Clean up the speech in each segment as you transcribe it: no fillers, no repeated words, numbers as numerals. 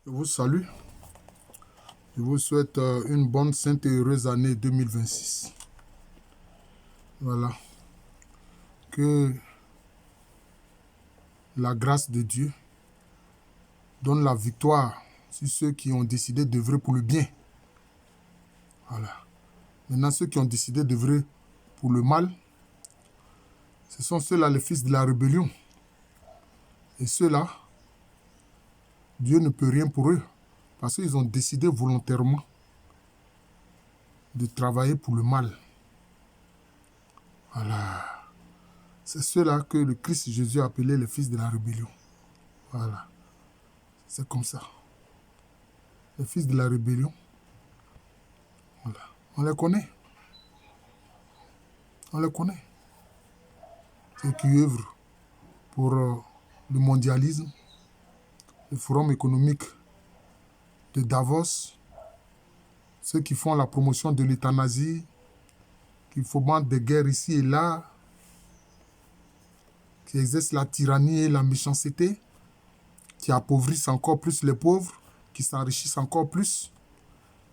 Je vous salue. Je vous souhaite une bonne, sainte et heureuse année 2026. Voilà. Que la grâce de Dieu donne la victoire sur ceux qui ont décidé d'œuvrer pour le bien. Voilà. Maintenant, ceux qui ont décidé d'œuvrer pour le mal, ce sont ceux-là les fils de la rébellion. Et ceux-là, Dieu ne peut rien pour eux. Parce qu'ils ont décidé volontairement de travailler pour le mal. Voilà. C'est ceux-là que le Christ Jésus a appelé les fils de la rébellion. Voilà. C'est comme ça. Les fils de la rébellion. Voilà. On les connaît. On les connaît. Ceux qui œuvrent pour le mondialisme, le forum économique de Davos, ceux qui font la promotion de l'euthanasie, qui fomentent des guerres ici et là, qui exercent la tyrannie et la méchanceté, qui appauvrissent encore plus les pauvres, qui s'enrichissent encore plus.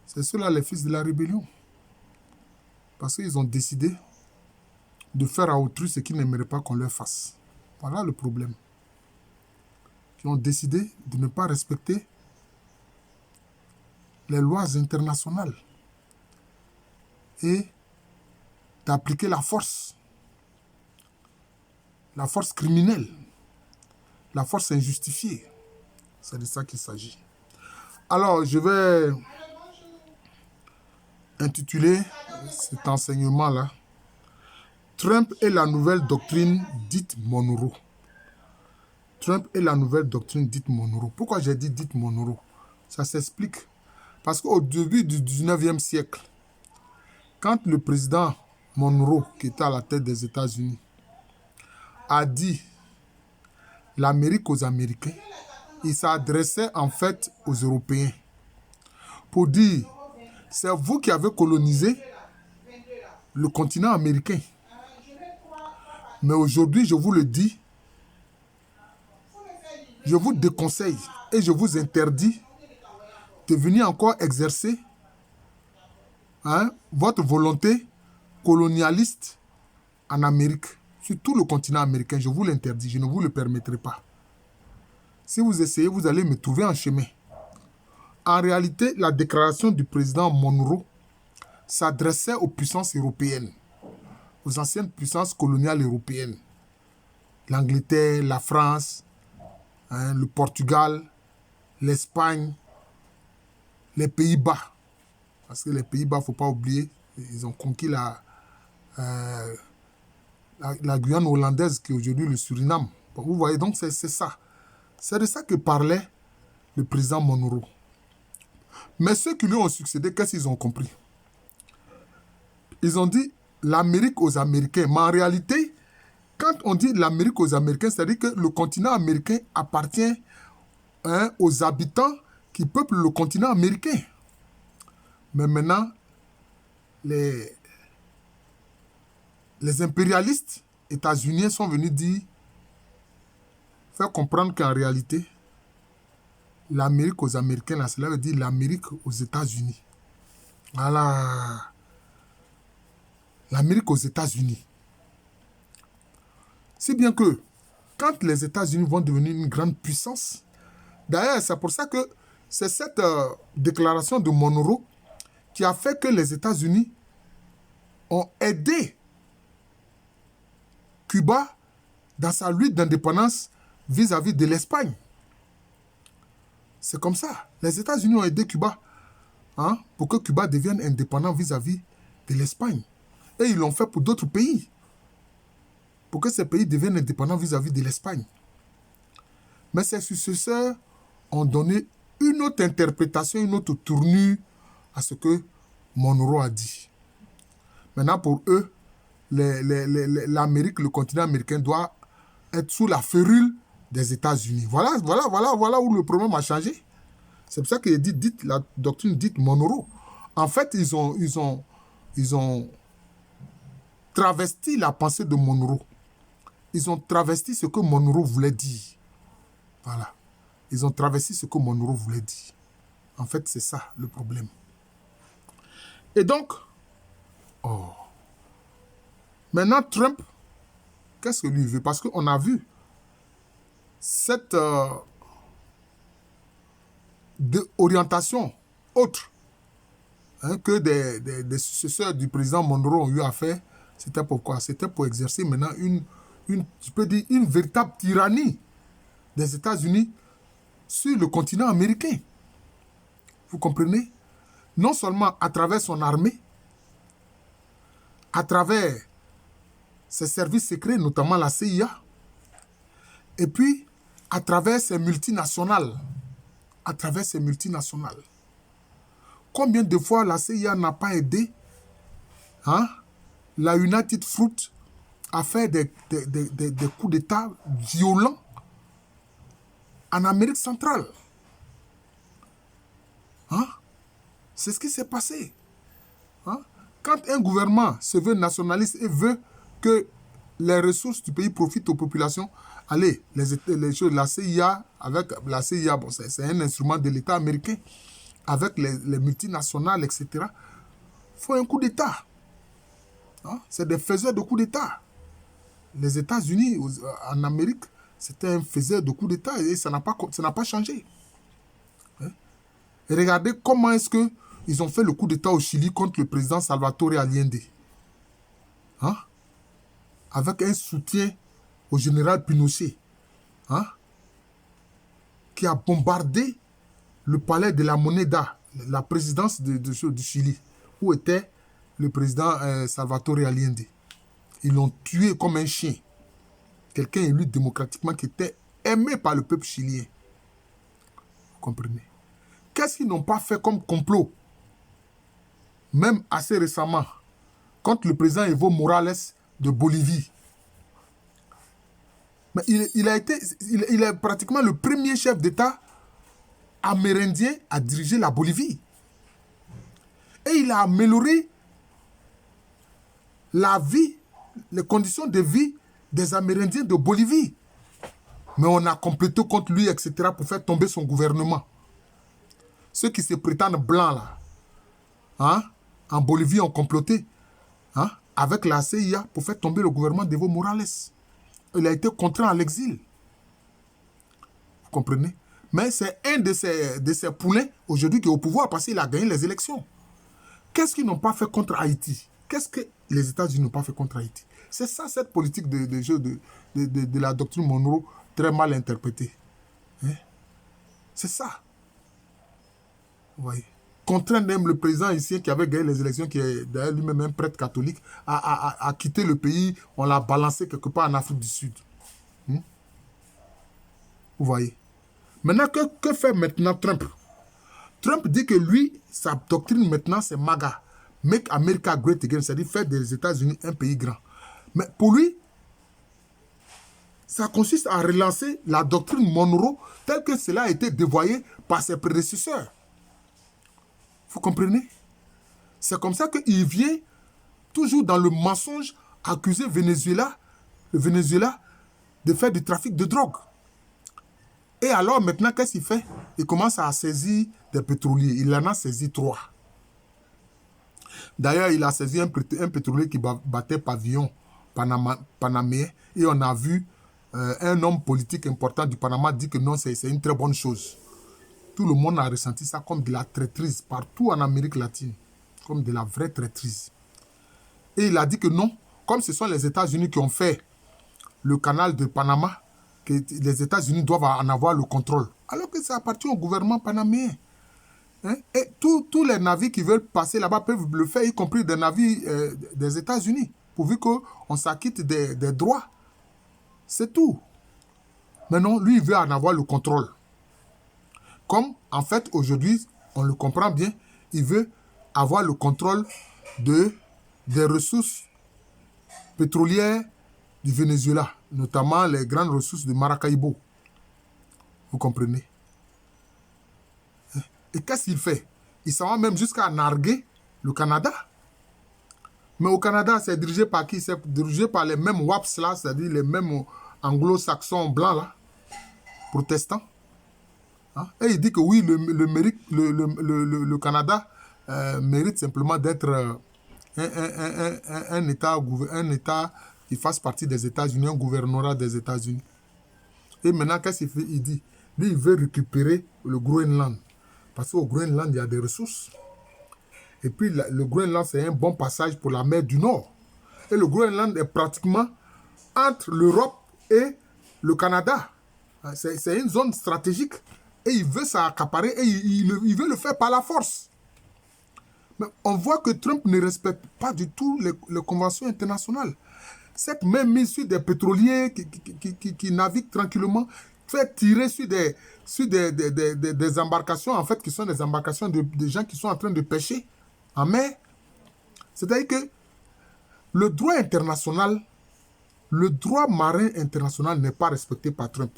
C'est ceux-là les fils de la rébellion. Parce qu'ils ont décidé de faire à autrui ce qu'ils n'aimeraient pas qu'on leur fasse. Voilà le problème. Qui ont décidé de ne pas respecter les lois internationales et d'appliquer la force criminelle, la force injustifiée. C'est de ça qu'il s'agit. Alors, je vais intituler cet enseignement-là « Trump et la nouvelle doctrine dite Monroe ». Trump et la nouvelle doctrine dite Monroe. Pourquoi j'ai dit dite Monroe? Ça s'explique. Parce qu'au début du 19e siècle, quand le président Monroe, qui était à la tête des États-Unis, a dit l'Amérique aux Américains, il s'adressait en fait aux Européens pour dire c'est vous qui avez colonisé le continent américain. Mais aujourd'hui, je vous le dis, je vous déconseille et je vous interdis de venir encore exercer votre volonté colonialiste en Amérique, sur tout le continent américain. Je vous l'interdis, je ne vous le permettrai pas. Si vous essayez, vous allez me trouver en chemin. En réalité, la déclaration du président Monroe s'adressait aux puissances européennes, aux anciennes puissances coloniales européennes. L'Angleterre, la France, le Portugal, l'Espagne, les Pays-Bas. Parce que les Pays-Bas, il ne faut pas oublier, ils ont conquis la Guyane hollandaise qui est aujourd'hui le Suriname. Vous voyez, donc c'est ça. C'est de ça que parlait le président Monroe. Mais ceux qui lui ont succédé, qu'est-ce qu'ils ont compris? Ils ont dit l'Amérique aux Américains. Mais en réalité, quand on dit l'Amérique aux Américains, c'est-à-dire que le continent américain appartient aux habitants qui peuplent le continent américain. Mais maintenant, les impérialistes états-uniens sont venus faire comprendre qu'en réalité, l'Amérique aux Américains, là, cela veut dire l'Amérique aux États-Unis. Voilà. L'Amérique aux États-Unis. Si bien que, quand les États-Unis vont devenir une grande puissance, d'ailleurs, c'est pour ça que c'est cette déclaration de Monroe qui a fait que les États-Unis ont aidé Cuba dans sa lutte d'indépendance vis-à-vis de l'Espagne. C'est comme ça. Les États-Unis ont aidé Cuba pour que Cuba devienne indépendant vis-à-vis de l'Espagne. Et ils l'ont fait pour d'autres pays. Pour que ces pays deviennent indépendants vis-à-vis de l'Espagne. Mais ses successeurs ont donné une autre interprétation, une autre tournure à ce que Monroe a dit. Maintenant, pour eux, l'Amérique, le continent américain doit être sous la férule des États-Unis. Voilà où le problème a changé. C'est pour ça qu'il dit la doctrine dite Monroe. En fait, ils ont travesti la pensée de Monroe. Ils ont travesti ce que Monroe voulait dire. Voilà. Ils ont traversé ce que Monroe voulait dire. En fait, c'est ça le problème. Et donc, maintenant, Trump, qu'est-ce que lui veut? Parce qu'on a vu cette orientation autre que des successeurs du président Monroe ont eu à faire. C'était pourquoi? C'était pour exercer maintenant je peux dire, une véritable tyrannie des États-Unis sur le continent américain. Vous comprenez? Non seulement à travers son armée, à travers ses services secrets, notamment la CIA, et puis à travers ses multinationales. À travers ces multinationales. Combien de fois la CIA n'a pas aidé la United Fruit à faire des coups d'État violents en Amérique centrale? C'est ce qui s'est passé. Quand un gouvernement se veut nationaliste et veut que les ressources du pays profitent aux populations, allez, la CIA, avec la CIA, bon, c'est un instrument de l'État américain, avec les multinationales, etc. Il faut un coup d'État. C'est des faiseurs de coups d'État. Les États-Unis, en Amérique, c'était un faiseur de coups d'État et ça n'a pas changé. Et regardez comment est-ce qu'ils ont fait le coup d'État au Chili contre le président Salvatore Allende. Avec un soutien au général Pinochet, qui a bombardé le palais de la Moneda, la présidence du Chili, où était le président Salvatore Allende. Ils l'ont tué comme un chien. Quelqu'un élu démocratiquement qui était aimé par le peuple chilien. Vous comprenez? Qu'est-ce qu'ils n'ont pas fait comme complot? Même assez récemment, contre le président Evo Morales de Bolivie. Mais il est pratiquement le premier chef d'État amérindien à diriger la Bolivie. Et il a amélioré la vie, les conditions de vie des Amérindiens de Bolivie. Mais on a complété contre lui, etc., pour faire tomber son gouvernement. Ceux qui se prétendent blancs, là, en Bolivie, ont comploté avec la CIA pour faire tomber le gouvernement d'Evo Morales. Il a été contraint à l'exil. Vous comprenez? Mais c'est un de ces poulains, aujourd'hui, qui est au pouvoir parce qu'il a gagné les élections. Qu'est-ce qu'ils n'ont pas fait contre Haïti? Qu'est-ce que les États-Unis n'ont pas fait contre Haïti? C'est ça, cette politique de la doctrine Monroe, très mal interprétée. C'est ça. Vous voyez? Contraindre même le président ici qui avait gagné les élections, qui est d'ailleurs lui-même un prêtre catholique, à quitter le pays. On l'a balancé quelque part en Afrique du Sud. Vous voyez? Maintenant, que fait maintenant Trump? Trump dit que lui, sa doctrine maintenant, c'est MAGA. Make America Great Again, c'est-à-dire faire des États-Unis un pays grand. Mais pour lui, ça consiste à relancer la doctrine Monroe telle que cela a été dévoyé par ses prédécesseurs. Vous comprenez? C'est comme ça qu'il vient toujours dans le mensonge accuser le Venezuela de faire du trafic de drogue. Et alors maintenant, qu'est-ce qu'il fait? Il commence à saisir des pétroliers. Il en a saisi 3. D'ailleurs, il a saisi un pétrolier qui battait pavillon panaméen. Et on a vu un homme politique important du Panama dire que non, c'est une très bonne chose. Tout le monde a ressenti ça comme de la traîtrise partout en Amérique latine. Comme de la vraie traîtrise. Et il a dit que non, comme ce sont les États-Unis qui ont fait le canal de Panama, que les États-Unis doivent en avoir le contrôle. Alors que ça appartient au gouvernement panaméen. Et tous les navires qui veulent passer là-bas peuvent le faire, y compris des navires des États-Unis, pourvu qu'on s'acquitte des droits. C'est tout. Mais non, lui, il veut en avoir le contrôle. Comme, en fait, aujourd'hui, on le comprend bien, il veut avoir le contrôle des ressources pétrolières du Venezuela, notamment les grandes ressources de Maracaibo. Vous comprenez? Et qu'est-ce qu'il fait? Il s'en va même jusqu'à narguer le Canada. Mais au Canada, c'est dirigé par qui? C'est dirigé par les mêmes WAPs là, c'est-à-dire les mêmes anglo-saxons blancs là, protestants. Hein? Et il dit que oui, le Canada mérite simplement d'être un État qui fasse partie des États-Unis, un gouvernorat des États-Unis. Et maintenant, qu'est-ce qu'il fait? Il dit, lui, il veut récupérer le Groenland. Parce qu'au Groenland, il y a des ressources. Et puis, le Groenland, c'est un bon passage pour la mer du Nord. Et le Groenland est pratiquement entre l'Europe et le Canada. C'est une zone stratégique. Et il veut s'accaparer et il veut le faire par la force. Mais on voit que Trump ne respecte pas du tout les conventions internationales. Cette même mise sur des pétroliers qui naviguent tranquillement fait tirer sur des embarcations, en fait, qui sont des embarcations de gens qui sont en train de pêcher en mer. C'est-à-dire que le droit international, le droit marin international n'est pas respecté par Trump.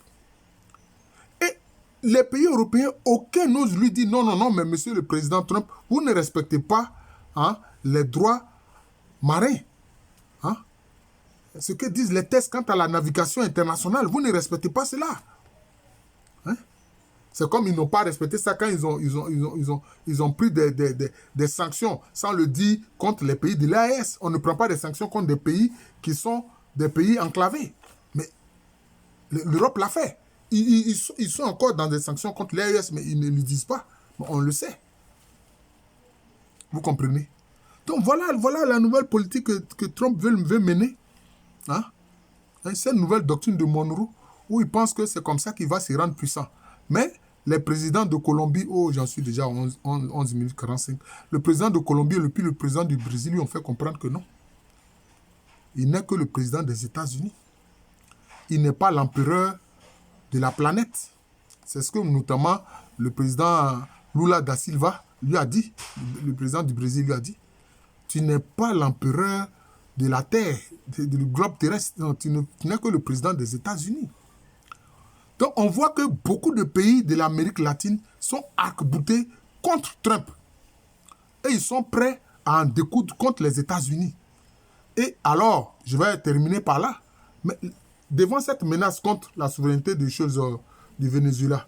Et les pays européens, aucun n'ose lui dire non, non, non, mais monsieur le président Trump, vous ne respectez pas les droits marins. Hein? Ce que disent les tests quant à la navigation internationale, vous ne respectez pas cela. Hein? C'est comme ils n'ont pas respecté ça quand ils ont pris des sanctions sans le dire contre les pays de l'AES. On ne prend pas des sanctions contre des pays qui sont des pays enclavés. Mais l'Europe l'a fait. Ils sont encore dans des sanctions contre l'AES, mais ils ne le disent pas. Mais on le sait. Vous comprenez? Donc voilà la nouvelle politique que Trump veut mener. Hein? C'est une nouvelle doctrine de Monroe où il pense que c'est comme ça qu'il va se rendre puissant. Mais les présidents de Colombie, j'en suis déjà à 11 minutes 45, le président de Colombie et puis le président du Brésil lui ont fait comprendre que non. Il n'est que le président des États-Unis. Il n'est pas l'empereur de la planète. C'est ce que notamment le président Lula da Silva lui a dit, le président du Brésil lui a dit. Tu n'es pas l'empereur de la Terre, du globe terrestre. Non, tu n'es que le président des États-Unis. Donc, on voit que beaucoup de pays de l'Amérique latine sont arc-boutés contre Trump. Et ils sont prêts à en découdre contre les États-Unis. Et alors, je vais terminer par là. Mais devant cette menace contre la souveraineté des choses du Venezuela,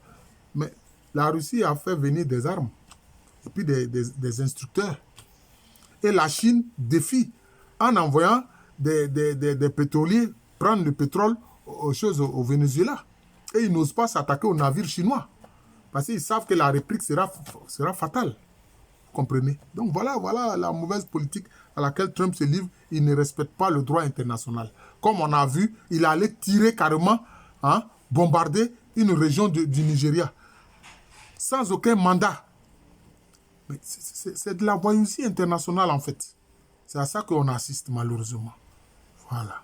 mais la Russie a fait venir des armes et puis des instructeurs. Et la Chine défie en envoyant des pétroliers prendre le pétrole aux choses au Venezuela. Et ils n'osent pas s'attaquer aux navires chinois. Parce qu'ils savent que la réplique sera fatale. Vous comprenez? Donc voilà la mauvaise politique à laquelle Trump se livre. Il ne respecte pas le droit international. Comme on a vu, il allait tirer carrément, bombarder une région du Nigeria. Sans aucun mandat. Mais c'est de la voyousie internationale en fait. C'est à ça qu'on assiste malheureusement. Voilà.